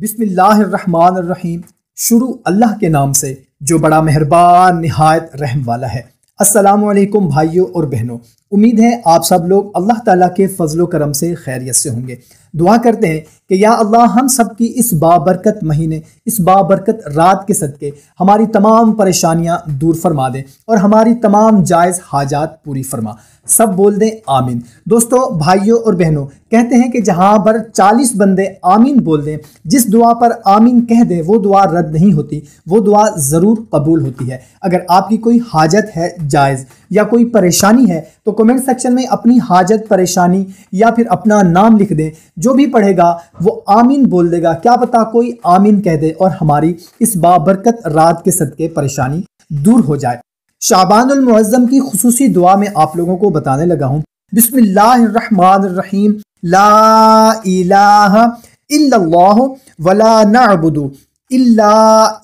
बिस्मिल्लाहिर्रहमानिर्रहीम। शुरू अल्लाह के नाम से जो बड़ा मेहरबान निहायत रहम वाला है। अस्सलामु अलैकुम भाइयों और बहनों, उम्मीद है आप सब लोग अल्लाह ताला के फजलो करम से खैरियत से होंगे। दुआ करते हैं कि या अल्लाह हम सब की इस बाबरकत महीने, इस बाबरकत रात के सदके हमारी तमाम परेशानियां दूर फरमा दे और हमारी तमाम जायज़ हाजात पूरी फरमा। सब बोल दें आमीन। दोस्तों, भाइयों और बहनों, कहते हैं कि जहां पर 40 बंदे आमीन बोल दें, जिस दुआ पर आमीन कह दें वो दुआ रद्द नहीं होती, वो दुआ ज़रूर कबूल होती है। अगर आपकी कोई हाजत है जायज़ या कोई परेशानी है तो कमेंट सेक्शन में अपनी हाजत, परेशानी या फिर अपना नाम लिख दें। जो भी पढ़ेगा वो आमीन बोल देगा। क्या पता कोई आमीन कह दे और हमारी इस बाबरकत रात के सदके परेशानी दूर हो जाए। शाबानुल मुअज़्ज़म की खुसूसी दुआ में आप लोगों को बताने लगा हूँ। बिस्मिल्लाहिर्रहमानिर्रहीम। ला इलाहा इल्लल्लाहु वला नअबुदु इल्ला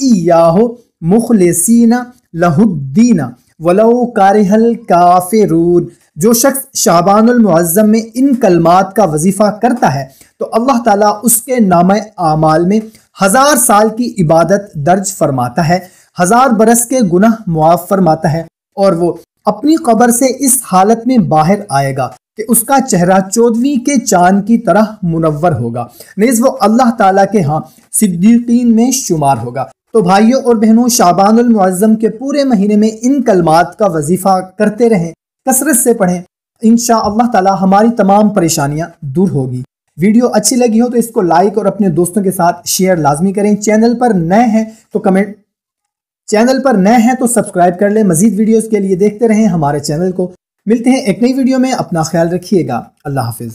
इय्याहु मुखलिसीना लहुद्दीन वलौ कारिहल काफिरून। जो शख्स शाबानुल मुअज़्ज़म में इन कलमात का वजीफा करता है तो अल्लाह ताला उसके नामे आमाल में 1000 साल की इबादत दर्ज फरमाता है, 1000 बरस के गुनाह मुआफ फरमाता है और वो अपनी कब्र से इस हालत में बाहर आएगा कि उसका चेहरा 14वीं के चांद की तरह मुनव्वर होगा। नेज़ वो अल्लाह ताला के यहाँ सिद्दीकीन में शुमार होगा। तो भाइयों और बहनों, शाबानुल मुअज़्ज़म के पूरे महीने में इन कलमात का वजीफा करते रहें, कसरत से पढ़ें। इंशाअल्लाह ताला हमारी तमाम परेशानियां दूर होगी। वीडियो अच्छी लगी हो तो इसको लाइक और अपने दोस्तों के साथ शेयर लाजमी करें। चैनल पर नए हैं तो सब्सक्राइब कर लें। मजीद वीडियोस के लिए देखते रहें हमारे चैनल को। मिलते हैं एक नई वीडियो में। अपना ख्याल रखिएगा। अल्लाह हाफिज।